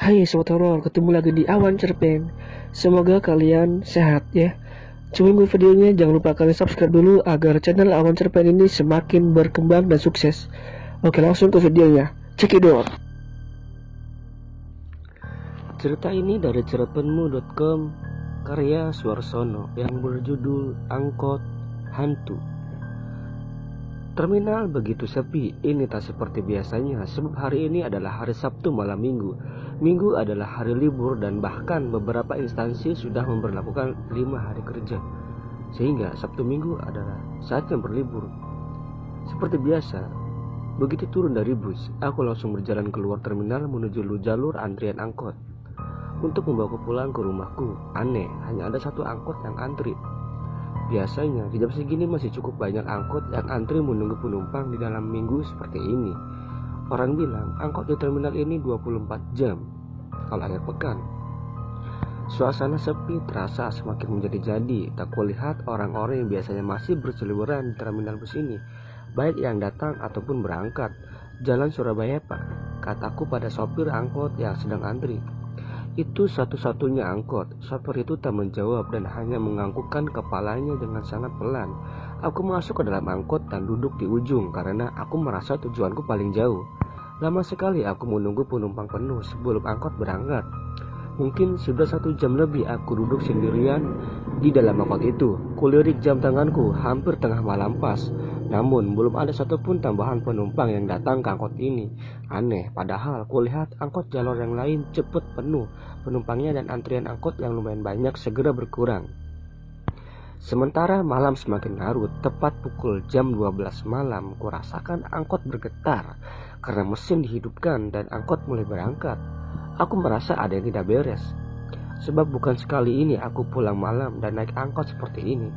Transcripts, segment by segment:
Hai sobat horor, ketemu lagi di Awan Cerpen. Semoga kalian sehat ya. Sebelum videonya jangan lupa kalian subscribe dulu agar channel Awan Cerpen ini semakin berkembang dan sukses. Oke, langsung ke videonya. Cekidot. Cerita ini dari cerpenmu.com karya Suarsono yang berjudul Angkot Hantu. Terminal begitu sepi, ini tak seperti biasanya sebab hari ini adalah hari Sabtu malam Minggu. Minggu adalah hari libur dan bahkan beberapa instansi sudah memberlakukan 5 hari kerja. Sehingga Sabtu Minggu adalah saatnya berlibur. Seperti biasa, begitu turun dari bus, aku langsung berjalan keluar terminal menuju jalur antrian angkot. Untuk membawaku pulang ke rumahku, aneh, hanya ada satu angkot yang antri. Biasanya di jam segini masih cukup banyak angkot yang antri menunggu penumpang di dalam minggu seperti ini. Orang bilang angkot di terminal ini 24 jam kalau akhir pekan. Suasana sepi terasa semakin menjadi-jadi. Tak kulihat orang-orang yang biasanya masih berseliweran di terminal bus ini, baik yang datang ataupun berangkat. Jalan Surabaya Pak, kataku pada sopir angkot yang sedang antri. Itu satu-satunya angkot. Sopir itu tak menjawab dan hanya menganggukkan kepalanya dengan sangat pelan. Aku masuk ke dalam angkot dan duduk di ujung karena aku merasa tujuanku paling jauh. Lama sekali aku menunggu penumpang penuh sebelum angkot berangkat. Mungkin sudah 1 jam lebih aku duduk sendirian di dalam angkot itu. Kulirik jam tanganku, hampir tengah malam pas. Namun belum ada satupun tambahan penumpang yang datang ke angkot ini. Aneh, padahal kulihat angkot jalur yang lain cepat penuh penumpangnya dan antrian angkot yang lumayan banyak segera berkurang. Sementara malam semakin larut, tepat pukul jam 12 malam, kurasakan angkot bergetar karena mesin dihidupkan dan angkot mulai berangkat. Aku merasa ada yang tidak beres. Sebab bukan sekali ini aku pulang malam dan naik angkot seperti ini.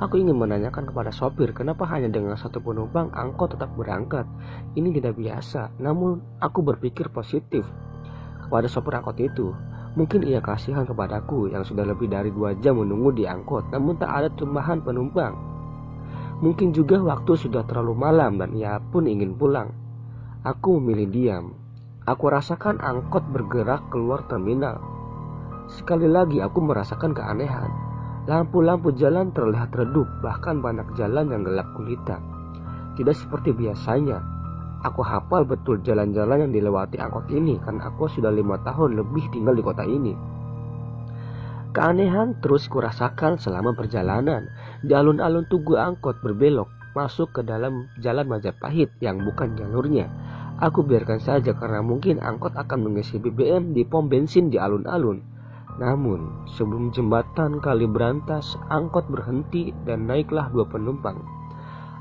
Aku ingin menanyakan kepada sopir kenapa hanya dengan satu penumpang angkot tetap berangkat. Ini tidak biasa. Namun aku berpikir positif kepada sopir angkot itu. Mungkin ia kasihan kepadaku yang sudah lebih dari 2 jam menunggu di angkot namun tak ada tambahan penumpang. Mungkin juga waktu sudah terlalu malam dan ia pun ingin pulang. Aku memilih diam. Aku rasakan angkot bergerak keluar terminal. Sekali lagi aku merasakan keanehan. Lampu-lampu jalan terlihat redup, bahkan banyak jalan yang gelap gulita. Tidak seperti biasanya. Aku hafal betul jalan-jalan yang dilewati angkot ini karena aku sudah 5 tahun lebih tinggal di kota ini. Keanehan terus kurasakan selama perjalanan. Di alun-alun Tugu angkot berbelok masuk ke dalam jalan Majapahit yang bukan jalurnya. Aku biarkan saja karena mungkin angkot akan mengisi BBM di pom bensin di alun-alun. Namun sebelum jembatan Kali Berantas, angkot berhenti dan naiklah 2 penumpang.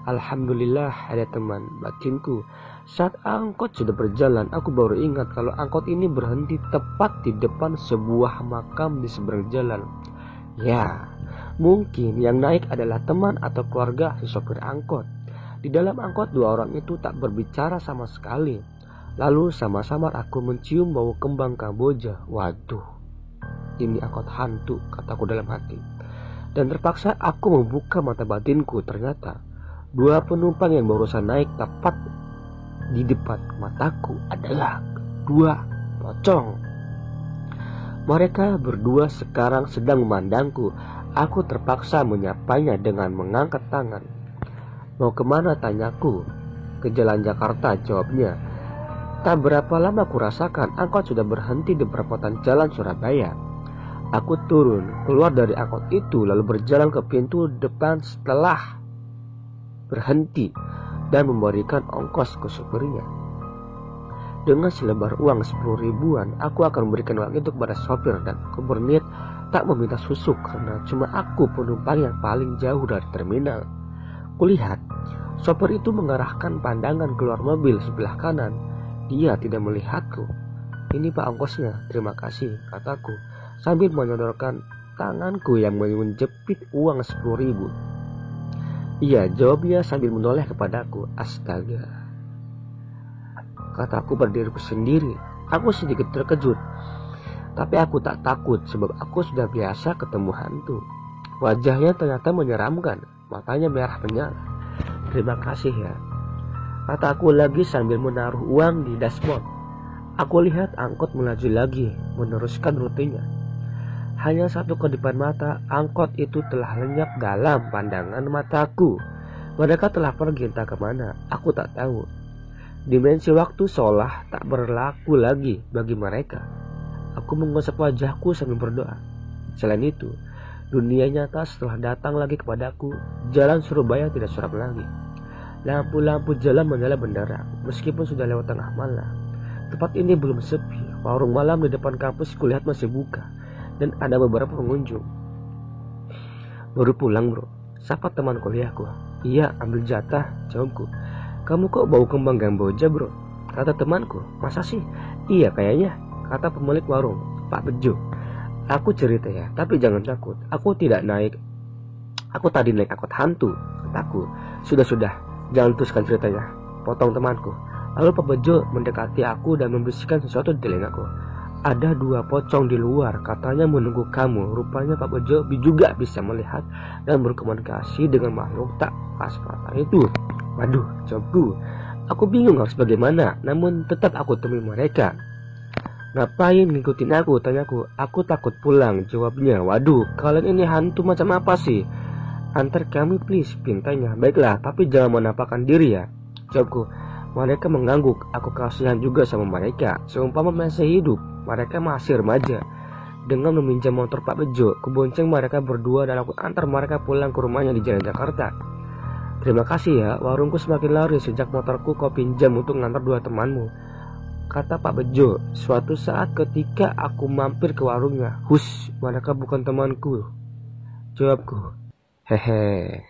Alhamdulillah ada teman batinku. Saat angkot sudah berjalan, aku baru ingat kalau angkot ini berhenti tepat di depan sebuah makam di seberang jalan. Ya, mungkin yang naik adalah teman atau keluarga si sopir angkot. Di dalam angkot 2 orang itu tak berbicara sama sekali. Lalu sama-sama aku mencium bau kembang Kamboja. Waduh, ini angkot hantu, kataku dalam hati. Dan terpaksa aku membuka mata batinku. Ternyata 2 penumpang yang barusan naik tepat di depan mataku adalah 2 pocong. Mereka berdua sekarang sedang memandangku. Aku terpaksa menyapanya dengan mengangkat tangan. Mau kemana, tanyaku. Ke Jalan Jakarta, jawabnya. Tak berapa lama kurasakan angkot sudah berhenti di perempatan Jalan Surabaya. Aku turun, keluar dari angkot itu lalu berjalan ke pintu depan setelah berhenti dan memberikan ongkos ke supirnya. Dengan selebar uang 10 ribuan, aku akan memberikan uang itu kepada sopir dan aku berniat tak meminta susu karena cuma aku penumpang yang paling jauh dari terminal. Kulihat sopir itu mengarahkan pandangan keluar mobil sebelah kanan. Dia tidak melihatku. Ini Pak ongkosnya, terima kasih, kataku sambil menyodorkan tanganku yang menjepit uang 10 ribu. Iya, jawabnya sambil menoleh kepadaku. Astaga, kataku pada diriku sendiri. Aku sedikit terkejut, tapi aku tak takut sebab aku sudah biasa ketemu hantu. Wajahnya ternyata menyeramkan, matanya merah menyala. Terima kasih ya, kataku lagi sambil menaruh uang di dashboard. Aku lihat angkot melaju lagi, meneruskan rutenya. Hanya satu kedipan mata, angkot itu telah lenyap dalam pandangan mataku. Mereka telah pergi entah kemana, aku tak tahu. Dimensi waktu seolah tak berlaku lagi bagi mereka. Aku menggosok wajahku sambil berdoa. Selain itu, dunia nyata setelah datang lagi kepadaku. Jalan Surabaya tidak suram lagi. Lampu-lampu jalan menyala bendera, meskipun sudah lewat tengah malam. Tempat ini belum sepi. Warung malam di depan kampus kulihat masih buka, dan ada beberapa pengunjung. Baru pulang bro, sapa teman kuliahku. Iya, ambil jatah, jawabku. Kamu kok bau kembang Kamboja bro? Kata temanku. Masa sih? Iya kayaknya, kata pemilik warung, Pak Bejo. Aku cerita ya, tapi jangan takut. Aku tadi naik angkot hantu, kataku. Sudah, jangan teruskan ceritanya, potong temanku. Lalu Pak Bejo mendekati aku dan membisikkan sesuatu di telingaku. Ada 2 pocong di luar, katanya menunggu kamu. Rupanya Pak Bejo juga bisa melihat dan berkomunikasi dengan makhluk tak kasar itu. Waduh, jawabku. Aku bingung harus bagaimana, namun tetap aku temui mereka. Ngapain ngikutin aku, tanyaku. Aku takut pulang, jawabnya. Waduh, kalian ini hantu macam apa sih? Antar kami please, pintanya. Baiklah, tapi jangan menampakkan diri ya, jawabku. Mereka mengangguk, aku kasihan juga sama mereka. Seumpama masih hidup, mereka masih remaja. Dengan meminjam motor Pak Bejo, kubonceng mereka berdua dan aku antar mereka pulang ke rumahnya di Jalan Jakarta. Terima kasih ya, warungku semakin laris sejak motorku kau pinjam untuk ngantar 2 temanmu, kata Pak Bejo. Suatu saat ketika aku mampir ke warungnya, hush, mereka bukan temanku, jawabku. Hehe.